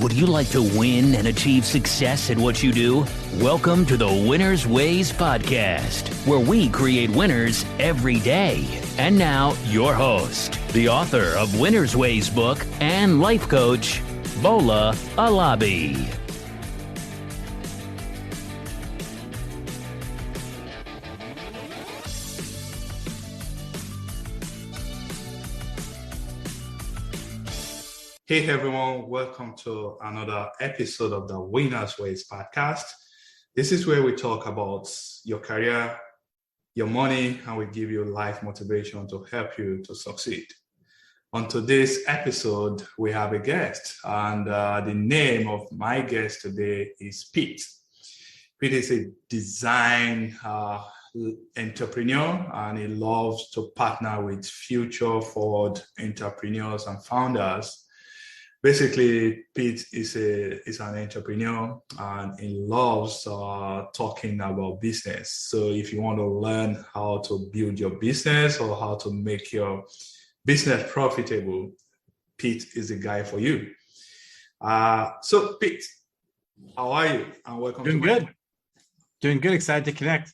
Would you like to win and achieve success at what you do? Welcome to the Winner's Ways podcast, where we create winners every day. And now, your host, the author of Winner's Ways book and life coach, Bola Alabi. Hey everyone, welcome to another episode of the Winner's Ways podcast. This is where we talk about your career, your money, and we give you life motivation to help you to succeed. On today's episode, we have a guest, and the name of my guest today is Pete. Pete is a design entrepreneur, and he loves to partner with future forward entrepreneurs and founders. Basically, Pete is an entrepreneur and he loves talking about business. So if you want to learn how to build your business or how to make your business profitable, Pete is the guy for you. So Pete, how are you? And welcome. Doing good. Doing good. Excited to connect.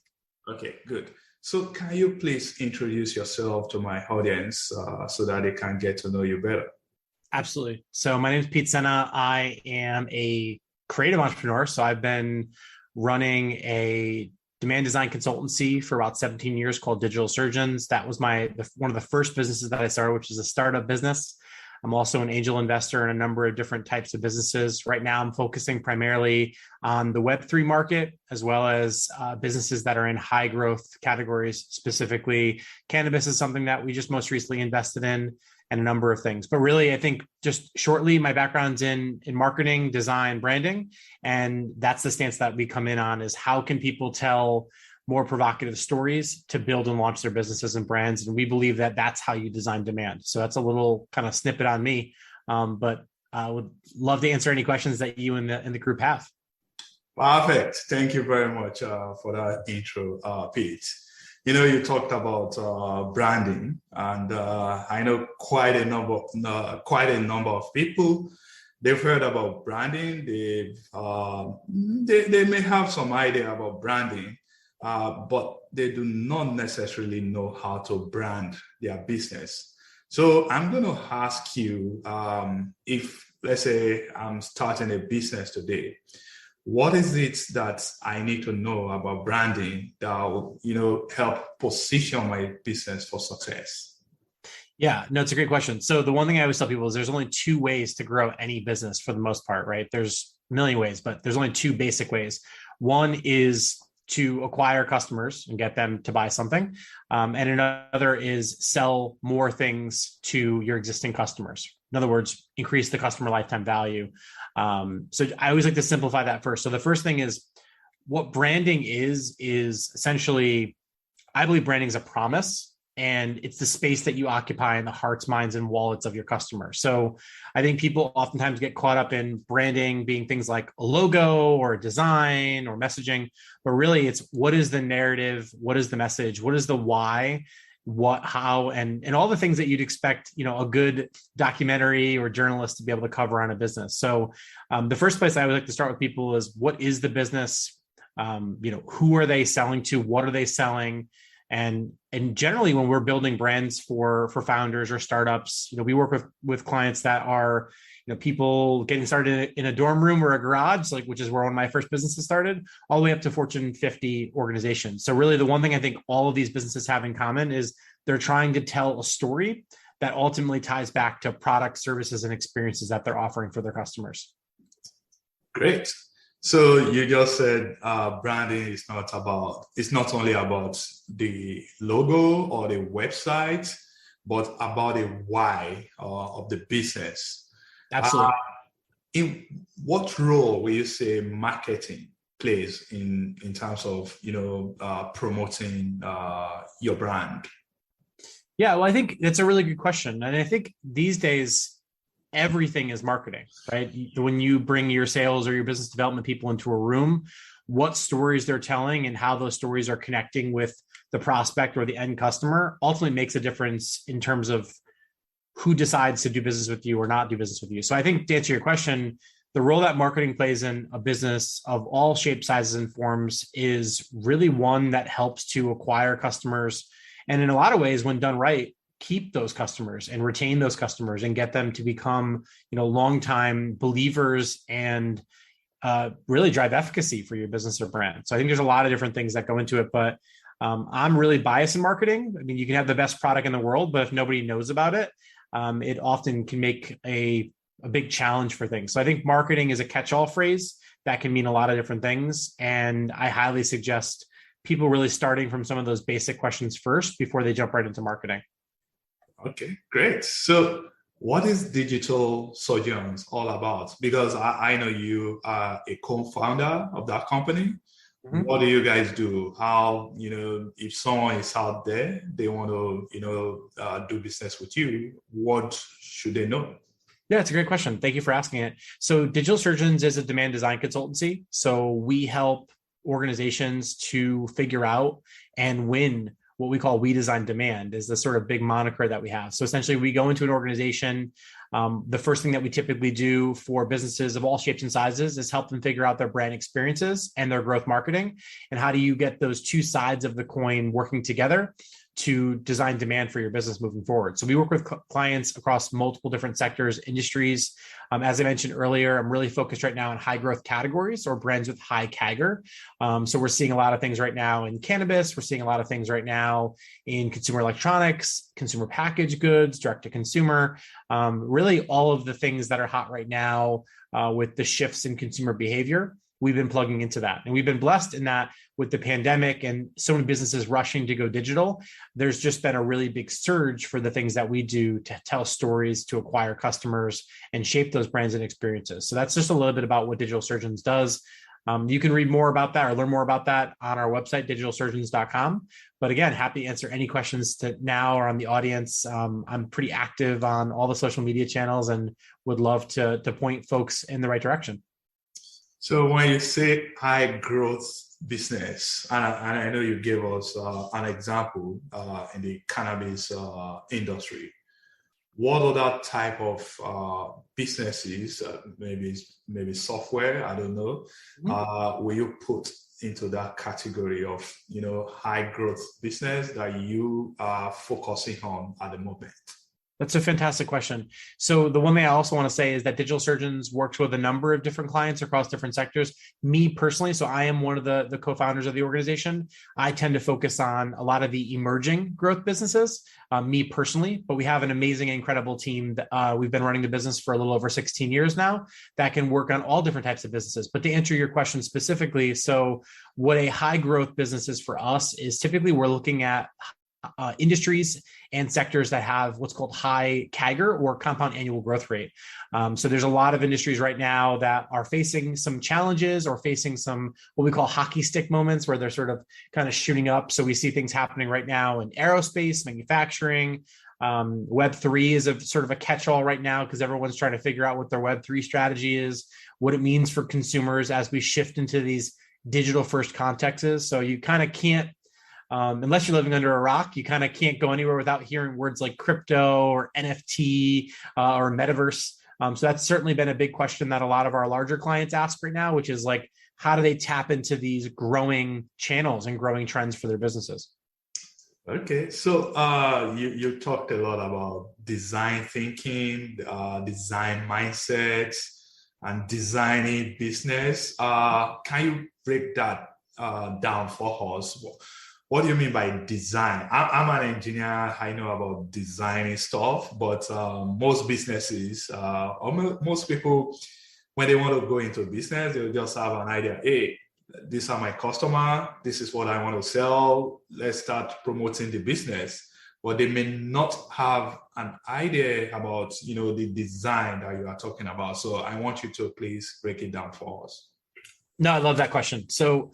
Okay, good. So can you please introduce yourself to my audience so that they can get to know you better? Absolutely. So my name is Pete Sena. I am a creative entrepreneur. So I've been running a demand design consultancy for about 17 years called Digital Surgeons. That was one of the first businesses that I started, which is a startup business. I'm also an angel investor in a number of different types of businesses. Right now, I'm focusing primarily on the Web3 market, as well as businesses that are in high growth categories. Specifically, cannabis is something that we just most recently invested in, and a number of things. But really, I think just shortly, my background's in marketing, design, branding. And that's the stance that we come in on, is how can people tell more provocative stories to build and launch their businesses and brands. And we believe that that's how you design demand. So that's a little kind of snippet on me, but I would love to answer any questions that you and the group have. Perfect. Thank you very much for that intro, Pete. You know, you talked about branding, and I know quite a number of people. They've heard about branding. They may have some idea about branding, but they do not necessarily know how to brand their business. So I'm going to ask you, if, let's say, I'm starting a business today, what is it that I need to know about branding that will, help position my business for success? Yeah, no, it's a great question. So the one thing I always tell people is there's only two ways to grow any business for the most part, right? There's a million ways, but there's only two basic ways. One is to acquire customers and get them to buy something. And another is sell more things to your existing customers. In other words, increase the customer lifetime value. So I always like to simplify that first. So the first thing is, what branding is essentially, I believe branding is a promise, and it's the space that you occupy in the hearts, minds, and wallets of your customers. So I think people oftentimes get caught up in branding being things like a logo or a design or messaging, but really it's what is the narrative, what is the message, what is the why, what, how, and all the things that you'd expect, a good documentary or journalist to be able to cover on a business. So the first place I would like to start with people is, what is the business? Who are they selling to? What are they selling? And generally, when we're building brands for founders or startups, we work with clients that are, people getting started in a dorm room or a garage, which is where one of my first businesses started, all the way up to Fortune 50 organizations. So really, the one thing I think all of these businesses have in common is they're trying to tell a story that ultimately ties back to products, services, and experiences that they're offering for their customers. Great. So you just said branding is not only about the logo or the website, but about the why of the business. Absolutely. In what role will you say marketing plays in terms of promoting your brand? Yeah, well, I think that's a really good question, and I think these days everything is marketing, right? When you bring your sales or your business development people into a room, what stories they're telling and how those stories are connecting with the prospect or the end customer ultimately makes a difference in terms of who decides to do business with you or not do business with you. So I think to answer your question, the role that marketing plays in a business of all shapes, sizes, and forms is really one that helps to acquire customers. And in a lot of ways, when done right, keep those customers and retain those customers and get them to become, longtime believers and really drive efficacy for your business or brand. So I think there's a lot of different things that go into it, but I'm really biased in marketing. I mean, you can have the best product in the world, but if nobody knows about it, it often can make a big challenge for things. So I think marketing is a catch-all phrase that can mean a lot of different things. And I highly suggest people really starting from some of those basic questions first before they jump right into marketing. Okay, great. So what is Digital Surgeons all about? Because I know you are a co-founder of that company. Mm-hmm. What do you guys do? How, if someone is out there, they want to, do business with you, what should they know? Yeah, it's a great question. Thank you for asking it. So Digital Surgeons is a demand design consultancy. So we help organizations to figure out and win what we call We Design Demand is the sort of big moniker that we have. So essentially we go into an organization. The first thing that we typically do for businesses of all shapes and sizes is help them figure out their brand experiences and their growth marketing. And how do you get those two sides of the coin working together to design demand for your business moving forward. So we work with clients across multiple different sectors, industries. As I mentioned earlier, I'm really focused right now on high growth categories or brands with high CAGR. So we're seeing a lot of things right now in cannabis. We're seeing a lot of things right now in consumer electronics, consumer packaged goods, direct to consumer, really all of the things that are hot right now with the shifts in consumer behavior. We've been plugging into that. And we've been blessed in that with the pandemic and so many businesses rushing to go digital, there's just been a really big surge for the things that we do to tell stories, to acquire customers and shape those brands and experiences. So that's just a little bit about what Digital Surgeons does. You can read more about that or learn more about that on our website, digitalsurgeons.com. But again, happy to answer any questions now or on the audience. I'm pretty active on all the social media channels and would love to point folks in the right direction. So when you say high growth business, and I know you gave us an example in the cannabis industry, what other type of businesses, maybe software, I don't know, will you put into that category of, high growth business that you are focusing on at the moment? That's a fantastic question. So the one thing I also want to say is that Digital Surgeons works with a number of different clients across different sectors. Me personally, so I am one of the co-founders of the organization. I tend to focus on a lot of the emerging growth businesses, me personally, but we have an amazing, incredible team that we've been running the business for a little over 16 years now that can work on all different types of businesses. But to answer your question specifically, so what a high growth business is for us is typically we're looking at industries and sectors that have what's called high CAGR or compound annual growth rate. So there's a lot of industries right now that are facing some challenges or facing some what we call hockey stick moments where they're sort of kind of shooting up. So we see things happening right now in aerospace, manufacturing. Web3 is a sort of a catch-all right now because everyone's trying to figure out what their Web3 strategy is, what it means for consumers as we shift into these digital first contexts. So you kind of can't unless you're living under a rock, you kind of can't go anywhere without hearing words like crypto or NFT or metaverse. So that's certainly been a big question that a lot of our larger clients ask right now, which is like, how do they tap into these growing channels and growing trends for their businesses? Okay, so you talked a lot about design thinking, design mindsets, and designing business. Can you break that down for us? What do you mean by design? I'm an engineer. I know about designing stuff, but most businesses, or most people, when they want to go into business, they'll just have an idea. Hey, these are my customer. This is what I want to sell. Let's start promoting the business. But they may not have an idea about, the design that you are talking about. So I want you to please break it down for us. No, I love that question. So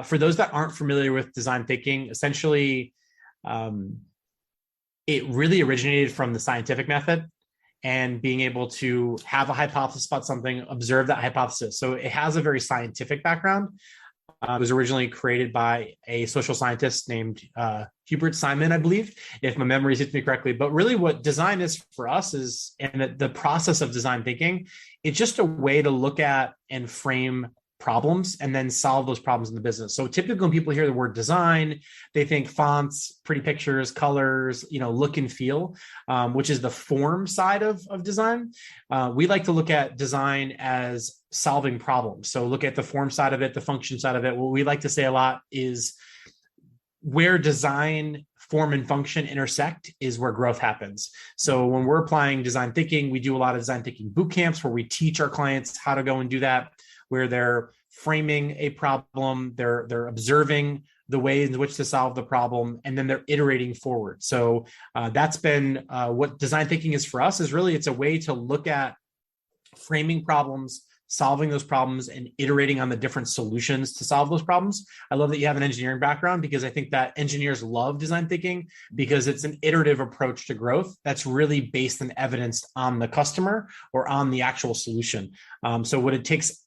for those that aren't familiar with design thinking, essentially, it really originated from the scientific method and being able to have a hypothesis about something, observe that hypothesis. So it has a very scientific background. It was originally created by a social scientist named Hubert Simon, I believe, if my memory hits me correctly. But really what design is for us is, and the process of design thinking, it's just a way to look at and frame problems and then solve those problems in the business. So typically when people hear the word design, they think fonts, pretty pictures, colors, look and feel, which is the form side of design. We like to look at design as solving problems. So look at the form side of it, the function side of it. What we like to say a lot is where design, form, and function intersect is where growth happens. So when we're applying design thinking, we do a lot of design thinking boot camps where we teach our clients how to go and do that, where they're framing a problem, they're observing the ways in which to solve the problem, and then they're iterating forward. So that's been what design thinking is for us. Is really, it's a way to look at framing problems, solving those problems, and iterating on the different solutions to solve those problems. I love that you have an engineering background, because I think that engineers love design thinking because it's an iterative approach to growth that's really based and evidenced on the customer or on the actual solution. So what it takes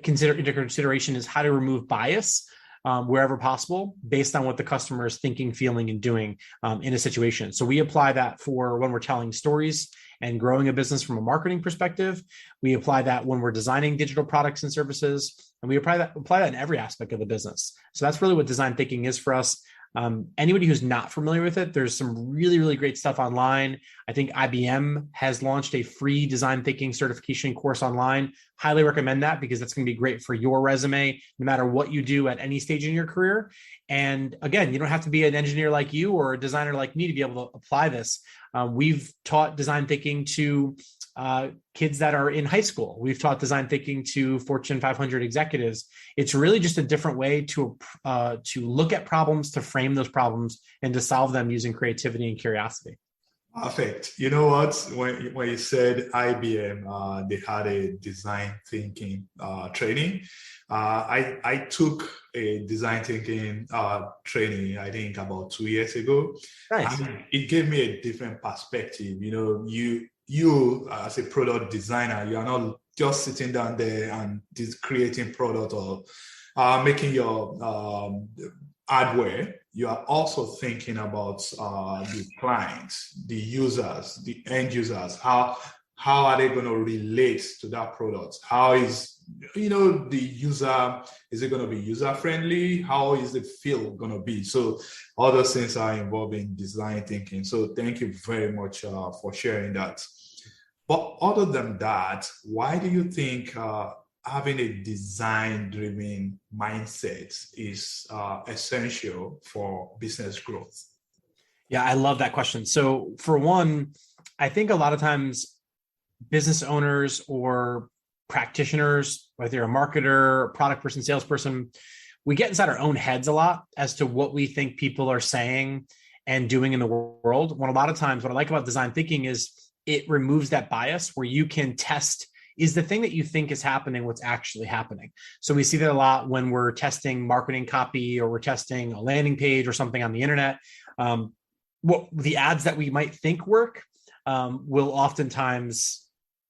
into consideration is how to remove bias wherever possible based on what the customer is thinking, feeling, and doing in a situation. So we apply that for when we're telling stories and growing a business from a marketing perspective. We apply that when we're designing digital products and services, and we apply that in every aspect of the business. So that's really what design thinking is for us. Anybody who's not familiar with it, there's some really, really great stuff online. I think IBM has launched a free design thinking certification course online. Highly recommend that, because that's going to be great for your resume, no matter what you do at any stage in your career. And again, you don't have to be an engineer like you or a designer like me to be able to apply this. We've taught design thinking to kids that are in high school. We've taught design thinking to Fortune 500 executives. It's really just a different way to look at problems, to frame those problems, and to solve them using creativity and curiosity. Perfect. You know what? When you said IBM, they had a design thinking training. I took a design thinking training, I think about 2 years ago. Nice. And it gave me a different perspective. You as a product designer, you are not just sitting down there and just creating product or making your hardware. You are also thinking about the clients, the users, the end users. How are they going to relate to that product? How is the user, is it going to be user friendly? How is the feel going to be? So all those things are involved in design thinking. So thank you very much for sharing that. But other than that, why do you think having a design-driven mindset is essential for business growth? Yeah, I love that question. So for one, I think a lot of times business owners or practitioners, whether you're a marketer, product person, salesperson, we get inside our own heads a lot as to what we think people are saying and doing in the world. When a lot of times what I like about design thinking is it removes that bias where you can test, is the thing that you think is happening what's actually happening? So we see that a lot when we're testing marketing copy or we're testing a landing page or something on the internet. What the ads that we might think work will oftentimes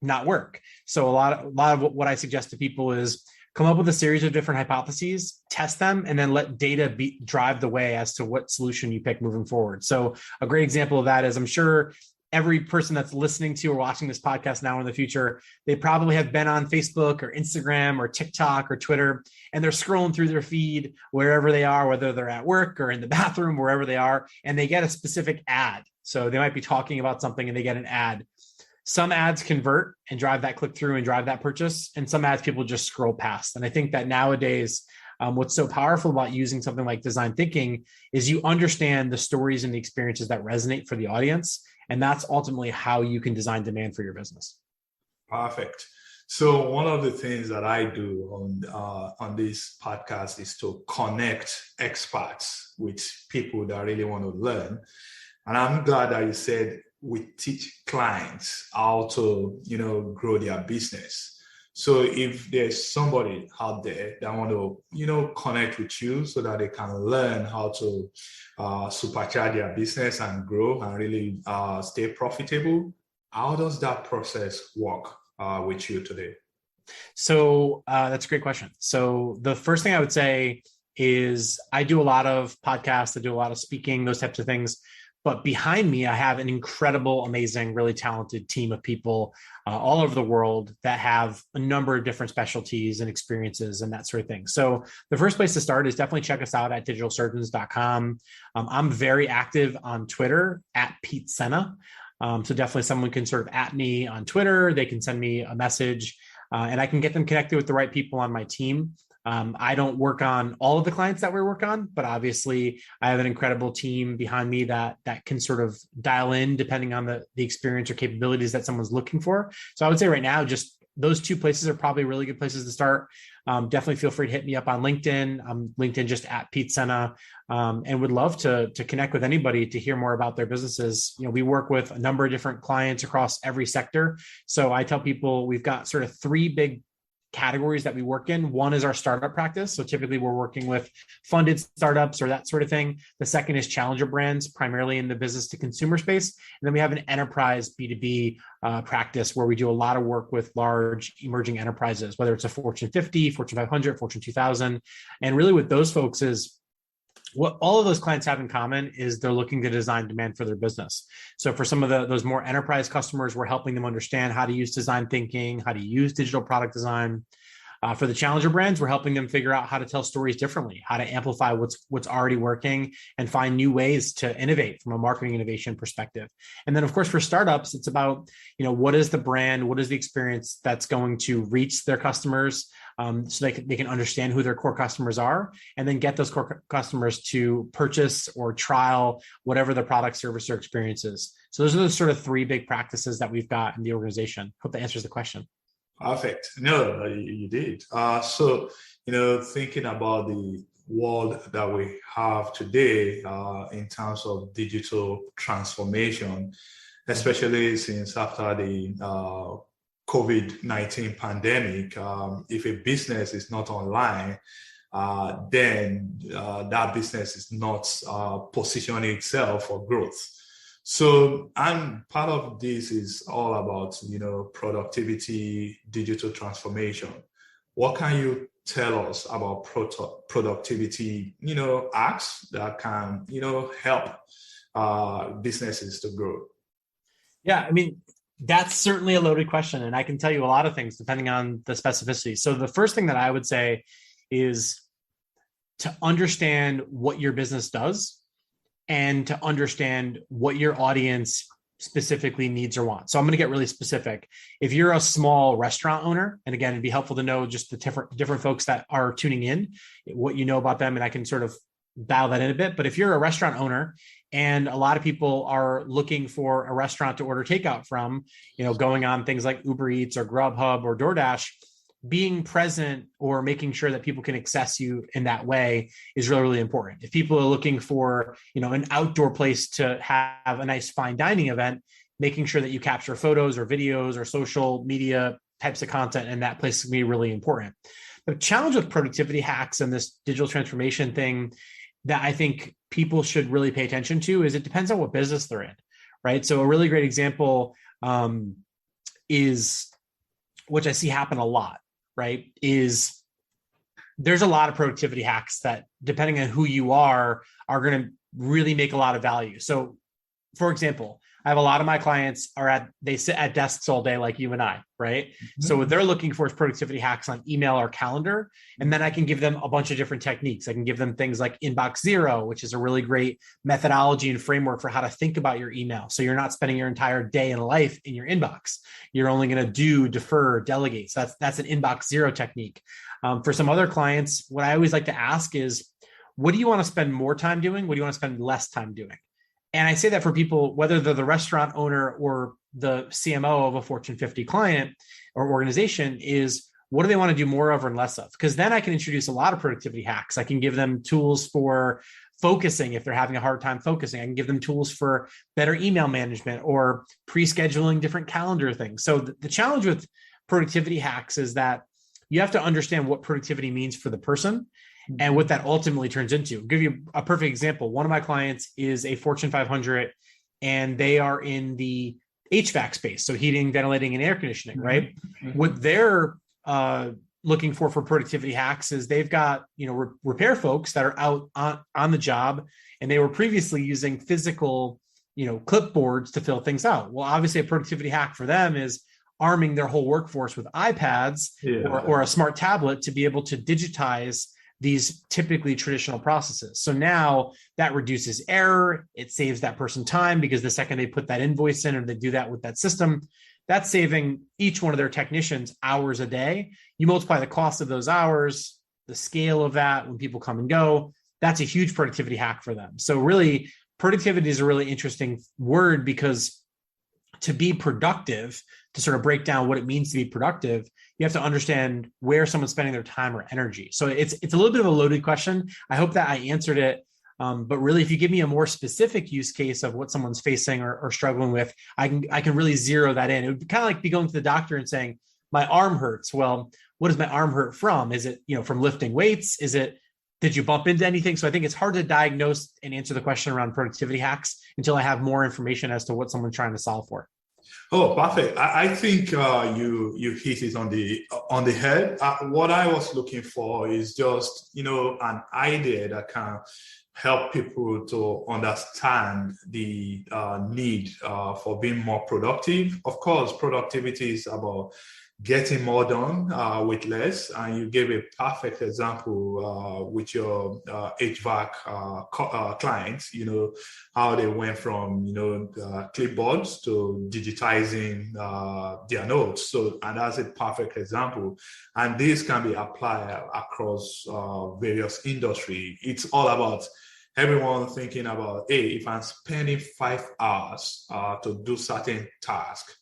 not work. So a lot of what I suggest to people is come up with a series of different hypotheses, test them, and then let data drive the way as to what solution you pick moving forward. So a great example of that is, I'm sure every person that's listening to or watching this podcast now or in the future, they probably have been on Facebook or Instagram or TikTok or Twitter, and they're scrolling through their feed wherever they are, whether they're at work or in the bathroom, wherever they are, and they get a specific ad. So they might be talking about something and they get an ad. Some ads convert and drive that click through and drive that purchase, and some ads people just scroll past. And I think that nowadays, what's so powerful about using something like design thinking is you understand the stories and the experiences that resonate for the audience. And that's ultimately how you can design demand for your business. Perfect. So one of the things that I do on this podcast is to connect experts with people that really want to learn. And I'm glad that you said we teach clients how to, grow their business. So if there's somebody out there that want to, connect with you so that they can learn how to supercharge their business and grow and really stay profitable, how does that process work with you today? So that's a great question. So the first thing I would say is I do a lot of podcasts, I do a lot of speaking, those types of things. But behind me, I have an incredible, amazing, really talented team of people all over the world that have a number of different specialties and experiences and that sort of thing. So the first place to start is definitely check us out at digitalsurgeons.com. I'm very active on Twitter at Pete Sena. So definitely someone can sort of at me on Twitter. They can send me a message and I can get them connected with the right people on my team. I don't work on all of the clients that we work on, but obviously I have an incredible team behind me that can sort of dial in depending on the experience or capabilities that someone's looking for. So I would say right now, just those two places are probably really good places to start. Definitely feel free to hit me up on LinkedIn. I'm LinkedIn just at Pete Sena, and would love to connect with anybody to hear more about their businesses. You know, we work with a number of different clients across every sector. So I tell people we've got sort of three big categories that we work in. One is our startup practice. So typically we're working with funded startups or that sort of thing. The second is challenger brands, primarily in the business to consumer space. And then we have an enterprise B2B practice where we do a lot of work with large emerging enterprises, whether it's a Fortune 50, Fortune 500, Fortune 2000. And really with those folks is what all of those clients have in common is they're looking to design demand for their business. So for some of those more enterprise customers, we're helping them understand how to use design thinking, how to use digital product design. For the challenger brands, we're helping them figure out how to tell stories differently, how to amplify what's already working and find new ways to innovate from a marketing innovation perspective. And then of course, for startups, it's about, what is the brand, what is the experience that's going to reach their customers, so they can understand who their core customers are, and then get those core customers to purchase or trial whatever the product, service, or experience is. So those are the sort of three big practices that we've got in the organization. Hope that answers the question. Perfect. No, you did. So, thinking about the world that we have today in terms of digital transformation, especially since after the COVID-19 pandemic, if a business is not online, then that business is not positioning itself for growth. So, and part of this is all about, productivity, digital transformation. What can you tell us about productivity, acts that can, help businesses to grow? Yeah, I mean, that's certainly a loaded question. And I can tell you a lot of things depending on the specificity. So the first thing that I would say is to understand what your business does and to understand what your audience specifically needs or wants. So I'm going to get really specific. If you're a small restaurant owner, and again, it'd be helpful to know just the different folks that are tuning in, what you know about them, and I can sort of dial that in a bit. But if you're a restaurant owner and a lot of people are looking for a restaurant to order takeout from, going on things like Uber Eats or Grubhub or DoorDash, being present or making sure that people can access you in that way is really, really important. If people are looking for, an outdoor place to have a nice fine dining event, making sure that you capture photos or videos or social media types of content in that place can be really important. The challenge with productivity hacks and this digital transformation thing that I think people should really pay attention to is it depends on what business they're in, right? So a really great example is, which I see happen a lot, right, is there's a lot of productivity hacks that, depending on who you are going to really make a lot of value. So, for example, I have a lot of my clients they sit at desks all day like you and I, right? Mm-hmm. So what they're looking for is productivity hacks on email or calendar. And then I can give them a bunch of different techniques. I can give them things like Inbox Zero, which is a really great methodology and framework for how to think about your email. So you're not spending your entire day in life in your inbox. You're only going to do, defer, delegate. So that's an Inbox Zero technique. For some other clients, what I always like to ask is, what do you want to spend more time doing? What do you want to spend less time doing? And I say that for people, whether they're the restaurant owner or the CMO of a Fortune 50 client or organization, is what do they want to do more of and less of? Because then I can introduce a lot of productivity hacks. I can give them tools for focusing if they're having a hard time focusing. I can give them tools for better email management or pre-scheduling different calendar things. So the challenge with productivity hacks is that you have to understand what productivity means for the person and what that ultimately turns into. I'll give you a perfect example. One of my clients is a Fortune 500, and they are in the HVAC space, so heating, ventilating, and air conditioning, right? Mm-hmm. What their looking for productivity hacks is they've got, repair folks that are out on the job, and they were previously using physical, clipboards to fill things out. Well, obviously a productivity hack for them is arming their whole workforce with iPads or a smart tablet to be able to digitize these typically traditional processes. So now that reduces error. It saves that person time, because the second they put that invoice in or they do that with that system, that's saving each one of their technicians hours a day. You multiply the cost of those hours, the scale of that when people come and go, that's a huge productivity hack for them. So really, productivity is a really interesting word, because to be productive, to sort of break down what it means to be productive, you have to understand where someone's spending their time or energy. So it's a little bit of a loaded question. I hope that I answered it. But really, if you give me a more specific use case of what someone's facing or struggling with, I can really zero that in. It would kind of like be going to the doctor and saying, my arm hurts. Well, what does my arm hurt from? Is it, from lifting weights? Did you bump into anything? So I think it's hard to diagnose and answer the question around productivity hacks until I have more information as to what someone's trying to solve for. Oh, perfect. I think you hit it on the head. What I was looking for is just, an idea that can help people to understand the need for being more productive. Of course, productivity is about getting more done with less. And you gave a perfect example with your HVAC clients, how they went from, clipboards to digitizing their notes. So, and that's a perfect example. And this can be applied across various industries. It's all about everyone thinking about, hey, if I'm spending 5 hours to do certain tasks,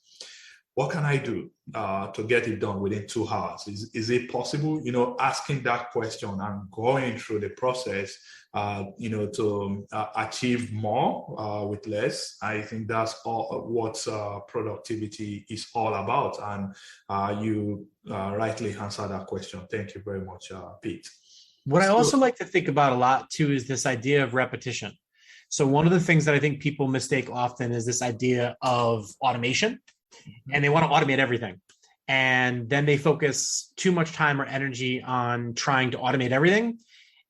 what can I do to get it done within 2 hours? Is it possible? Asking that question and going through the process, to achieve more with less. I think that's all what productivity is all about. And you rightly answered that question. Thank you very much, Pete. What I also like to think about a lot too is this idea of repetition. So one of the things that I think people mistake often is this idea of automation. And they want to automate everything. And then they focus too much time or energy on trying to automate everything.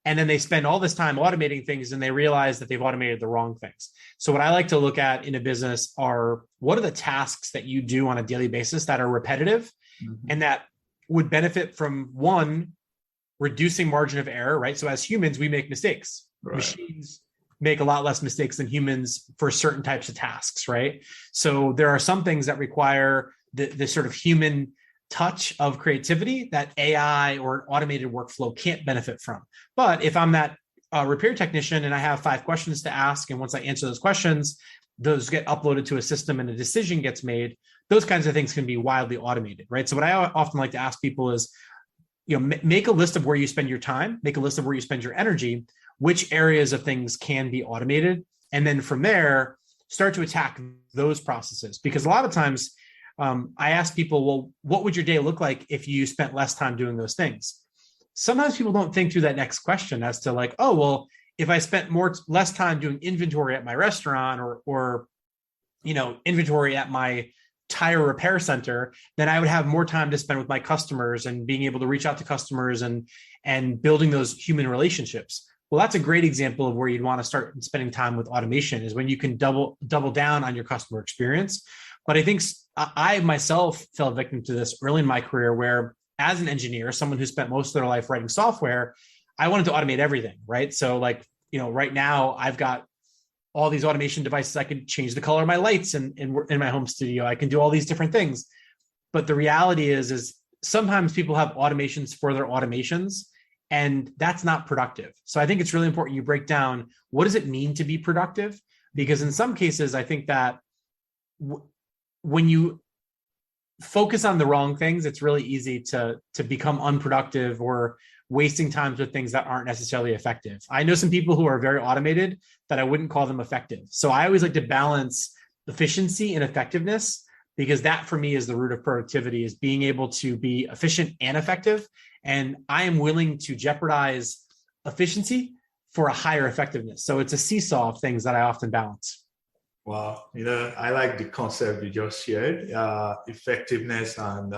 And then they spend all this time automating things and they realize that they've automated the wrong things. So what I like to look at in a business are, what are the tasks that you do on a daily basis that are repetitive and that would benefit from, one, reducing margin of error, right? So as humans, we make mistakes. Right. Machines make a lot less mistakes than humans for certain types of tasks, right? So there are some things that require the sort of human touch of creativity that AI or automated workflow can't benefit from. But if I'm that repair technician and I have 5 questions to ask, and once I answer those questions, those get uploaded to a system and a decision gets made, those kinds of things can be wildly automated, right? So what I often like to ask people is, make a list of where you spend your time, make a list of where you spend your energy, which areas of things can be automated. And then from there, start to attack those processes. Because a lot of times I ask people, well, what would your day look like if you spent less time doing those things? Sometimes people don't think through that next question as to like, oh, well, if I spent less time doing inventory at my restaurant or inventory at my tire repair center, then I would have more time to spend with my customers and being able to reach out to customers and building those human relationships. Well, that's a great example of where you'd want to start spending time with automation, is when you can double down on your customer experience. But I think I myself fell victim to this early in my career, where as an engineer, someone who spent most of their life writing software, I wanted to automate everything, right? So right now I've got all these automation devices. I can change the color of my lights in my home studio. I can do all these different things. But the reality is sometimes people have automations for their automations, and that's not productive. So I think it's really important you break down, what does it mean to be productive? Because in some cases, I think that when you focus on the wrong things, it's really easy to become unproductive or wasting time with things that aren't necessarily effective. I know some people who are very automated that I wouldn't call them effective. So I always like to balance efficiency and effectiveness, because that for me is the root of productivity, is being able to be efficient and effective. And I am willing to jeopardize efficiency for a higher effectiveness. So it's a seesaw of things that I often balance. Wow. I like the concept you just shared, effectiveness and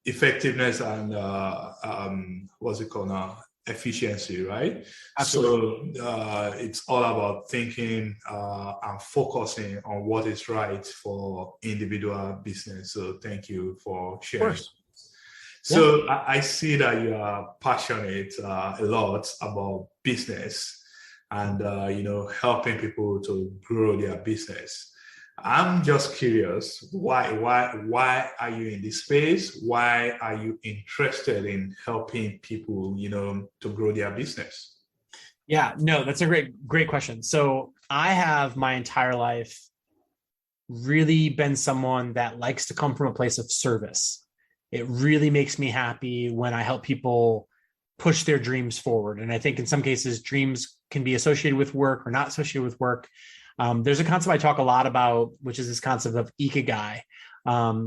effectiveness and what's it called now? Efficiency, right? Absolutely. So it's all about thinking and focusing on what is right for individual business. So thank you for sharing. Of course. So yeah. I see that you are passionate a lot about business and helping people to grow their business. I'm just curious, why are you in this space? Why are you interested in helping people, to grow their business? Yeah, no, that's a great question. So I have my entire life really been someone that likes to come from a place of service. It really makes me happy when I help people push their dreams forward. And I think in some cases, dreams can be associated with work or not associated with work. There's a concept I talk a lot about, which is this concept of ikigai,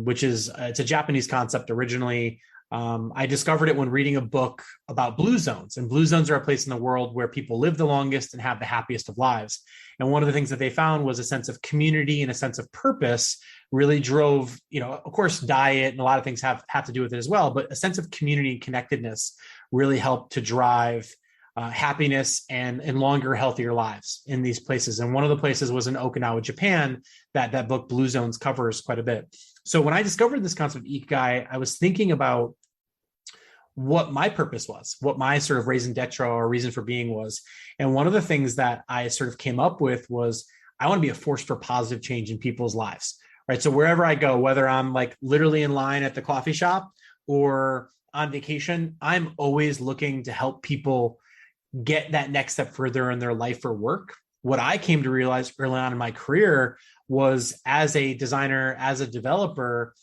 which is it's a Japanese concept originally. I discovered it when reading a book about blue zones, and blue zones are a place in the world where people live the longest and have the happiest of lives. And one of the things that they found was a sense of community and a sense of purpose really drove, of course, diet and a lot of things have to do with it as well, but a sense of community and connectedness really helped to drive happiness and longer, healthier lives in these places. And one of the places was in Okinawa, Japan, that book Blue Zones covers quite a bit. So when I discovered this concept of ikigai, I was thinking about what my purpose was, what my sort of raison d'etre or reason for being was. And one of the things that I sort of came up with was I want to be a force for positive change in people's lives, right? So wherever I go, whether I'm like literally in line at the coffee shop or on vacation, I'm always looking to help people get that next step further in their life or work. What I came to realize early on in my career was, as a designer, as a developer,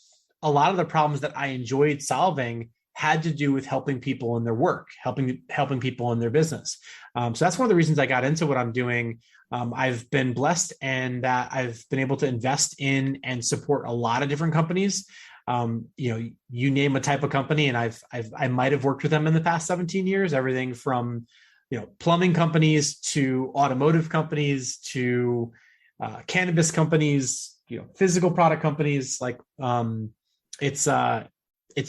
a lot of the problems that I enjoyed solving had to do with helping people in their work, helping people in their business. So that's one of the reasons I got into what I'm doing. I've been blessed and that I've been able to invest in and support a lot of different companies. You name a type of company, and I might have worked with them in the past 17 years. Everything from plumbing companies to automotive companies to cannabis companies, physical product companies. Like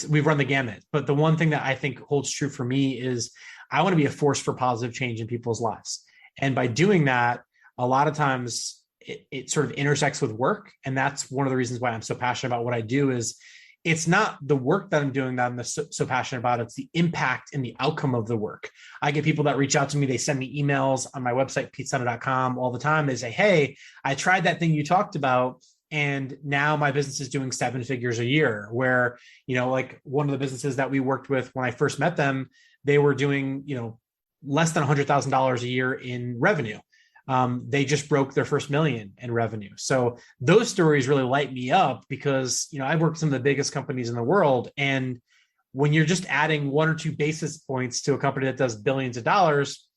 we've run the gamut. But the one thing that I think holds true for me is I want to be a force for positive change in people's lives. And by doing that, a lot of times it sort of intersects with work. And that's one of the reasons why I'm so passionate about what I do. Is it's not the work that I'm doing that I'm so passionate about. It's the impact and the outcome of the work. I get people that reach out to me. They send me emails on my website, PeteSena.com, all the time. They say, hey, I tried that thing you talked about, and now my business is doing 7 figures a year. Where, like one of the businesses that we worked with when I first met them, they were doing, less than $100,000 a year in revenue. They just broke their first $1 million in revenue. So those stories really light me up because, I've worked with some of the biggest companies in the world. And when you're just adding 1 or 2 basis points to a company that does billions of dollars,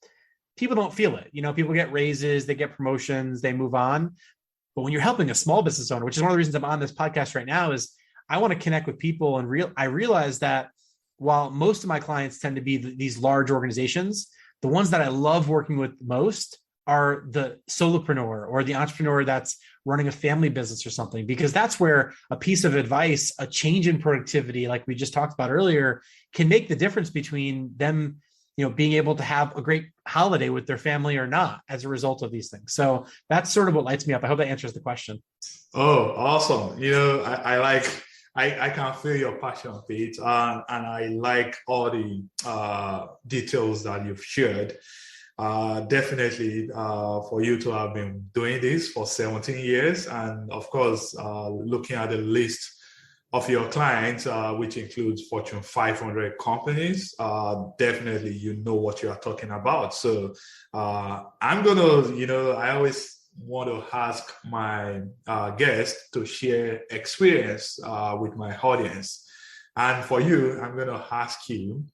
people don't feel it. People get raises, they get promotions, they move on. But when you're helping a small business owner, which is one of the reasons I'm on this podcast right now, is I want to connect with people. And I realize that while most of my clients tend to be these large organizations, the ones that I love working with most are the solopreneur or the entrepreneur that's running a family business or something, because that's where a piece of advice, a change in productivity, like we just talked about earlier, can make the difference between them, being able to have a great holiday with their family or not as a result of these things. So that's sort of what lights me up. I hope that answers the question. Oh, awesome. I can feel your passion, Pete, and I like all the details that you've shared. Definitely for you to have been doing this for 17 years, and of course, looking at the list of your clients, which includes Fortune 500 companies, definitely you know what you are talking about. So I'm gonna, I always want to ask my guests to share experience with my audience. And for you, I'm going to ask you,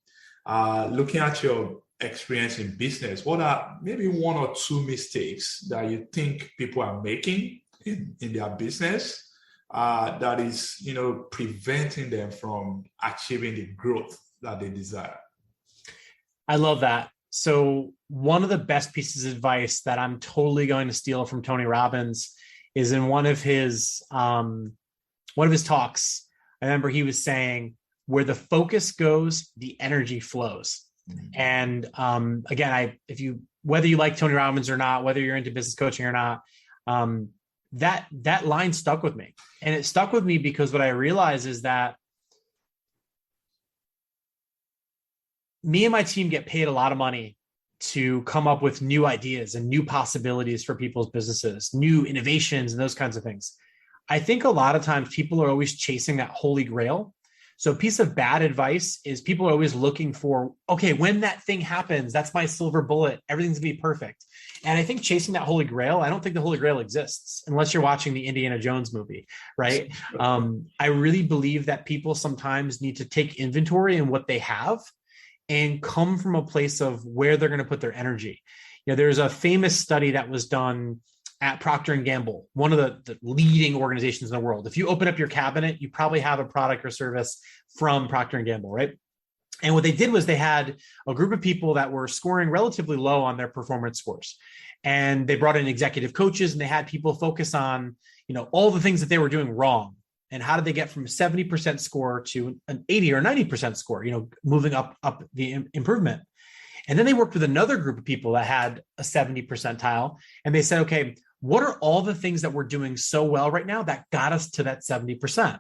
looking at your experience in business, what are maybe 1 or 2 mistakes that you think people are making in their business that is, preventing them from achieving the growth that they desire? I love that. So one of the best pieces of advice that I'm totally going to steal from Tony Robbins is in one of his talks. I remember he was saying, where the focus goes, the energy flows. And again, whether you like Tony Robbins or not, whether you're into business coaching or not, that line stuck with me. And it stuck with me because what I realized is that me and my team get paid a lot of money to come up with new ideas and new possibilities for people's businesses, new innovations and those kinds of things. I think a lot of times people are always chasing that holy grail. So a piece of bad advice is people are always looking for, okay, when that thing happens, that's my silver bullet. Everything's gonna be perfect. And I think chasing that holy grail, I don't think the holy grail exists unless you're watching the Indiana Jones movie, right? I really believe that people sometimes need to take inventory in what they have and come from a place of where they're going to put their energy. There's a famous study that was done at Procter & Gamble, one of the leading organizations in the world. If you open up your cabinet, you probably have a product or service from Procter & Gamble, right? And what they did was they had a group of people that were scoring relatively low on their performance scores. And they brought in executive coaches and they had people focus on, all the things that they were doing wrong. And how did they get from a 70% score to an 80 or 90% score, moving up the improvement. And then they worked with another group of people that had a 70 percentile. And they said, okay, what are all the things that we're doing so well right now that got us to that 70%?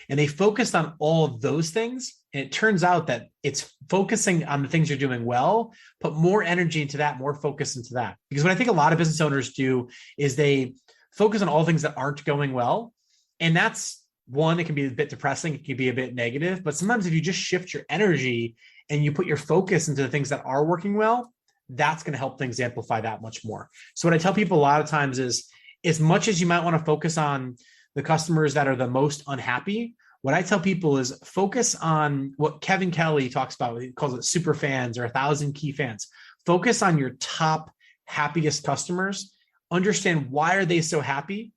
And they focused on all of those things. And it turns out that it's focusing on the things you're doing well, put more energy into that, more focus into that. Because what I think a lot of business owners do is they focus on all things that aren't going well. And that's, one, it can be a bit depressing. It can be a bit negative, but sometimes if you just shift your energy and you put your focus into the things that are working well, that's going to help things amplify that much more. So what I tell people a lot of times is, as much as you might want to focus on the customers that are the most unhappy, what I tell people is focus on what Kevin Kelly talks about. He calls it super fans or 1,000 key fans. Focus on your top happiest customers. Understand why are they so happy?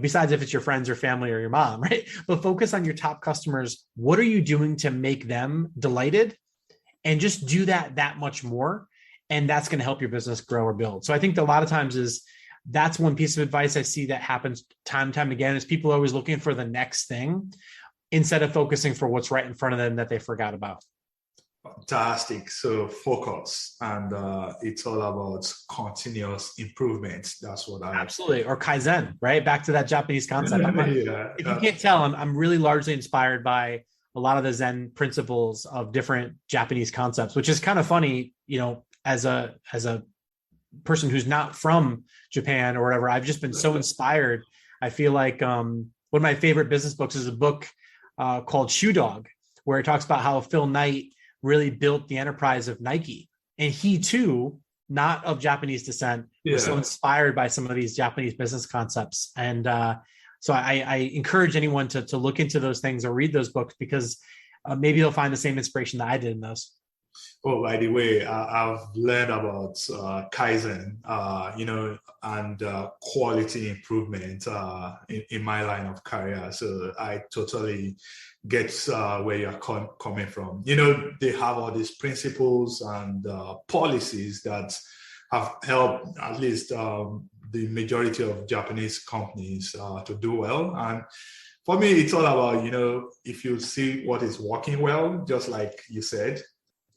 Besides if it's your friends or family or your mom, right? But focus on your top customers. What are you doing to make them delighted? And just do that much more. And that's going to help your business grow or build. So I think that a lot of times that's one piece of advice I see that happens time and time again is people are always looking for the next thing instead of focusing for what's right in front of them that they forgot about. Fantastic. So focus, and it's all about continuous improvement. That's what I absolutely, or Kaizen, right? Back to that Japanese concept. If you can't tell, I'm really largely inspired by a lot of the Zen principles of different Japanese concepts, which is kind of funny, as a person who's not from Japan or whatever. I've just been so inspired. I feel like one of my favorite business books is a book called Shoe Dog, where it talks about how Phil Knight really built the enterprise of Nike. And he too, not of Japanese descent, was so inspired by some of these Japanese business concepts. And so I encourage anyone to look into those things or read those books, because maybe they'll find the same inspiration that I did in those. Oh, by the way, I've learned about Kaizen, and quality improvement in my line of career. So I totally get where you're coming from. They have all these principles and policies that have helped at least the majority of Japanese companies to do well. And for me, it's all about, if you see what is working well, just like you said,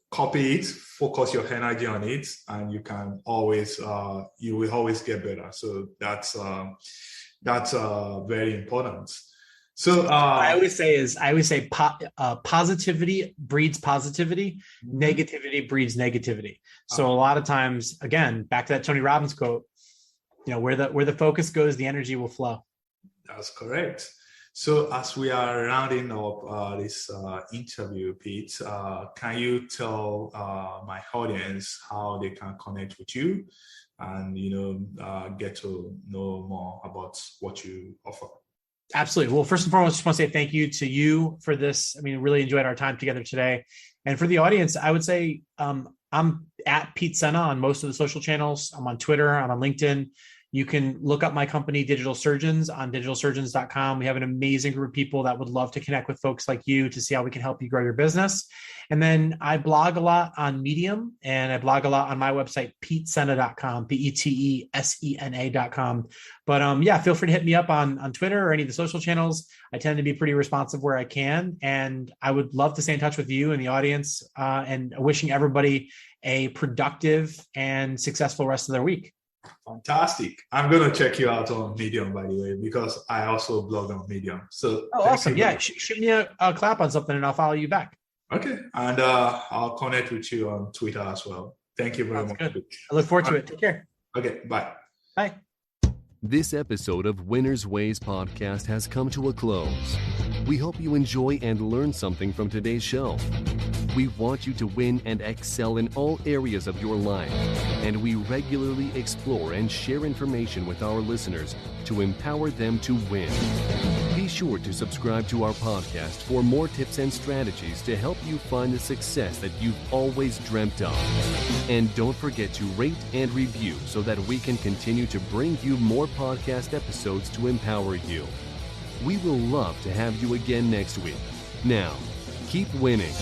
copy it, focus your energy on it, and you can always, you will always get better. So that's very important. So I always say positivity breeds positivity, negativity breeds negativity. So a lot of times, again, back to that Tony Robbins quote, where the focus goes, the energy will flow. That's correct. So as we are rounding up this interview, Pete, can you tell my audience how they can connect with you and, get to know more about what you offer? Absolutely. Well, first and foremost, I just want to say thank you to you for this. Really enjoyed our time together today. And for the audience, I would say I'm at Pete Sena on most of the social channels. I'm on Twitter. I'm on LinkedIn. You can look up my company, Digital Surgeons, on digitalsurgeons.com. We have an amazing group of people that would love to connect with folks like you to see how we can help you grow your business. And then I blog a lot on Medium, and I blog a lot on my website, petesena.com, petesena.com. But yeah, feel free to hit me up on Twitter or any of the social channels. I tend to be pretty responsive where I can, and I would love to stay in touch with you and the audience, and wishing everybody a productive and successful rest of their week. Fantastic. I'm going to check you out on Medium, by the way, because I also blog on Medium. So awesome. Yeah, shoot me a clap on something and I'll follow you back. Okay. And I'll connect with you on Twitter as well. Thank you very much. Good. I look forward to it. Take care. Okay. Bye. Bye. This episode of Winners Ways podcast has come to a close. We hope you enjoy and learn something from today's show. We want you to win and excel in all areas of your life, and we regularly explore and share information with our listeners to empower them to win. Be sure to subscribe to our podcast for more tips and strategies to help you find the success that you've always dreamt of. And don't forget to rate and review so that we can continue to bring you more podcast episodes to empower you. We will love to have you again next week. Now, keep winning.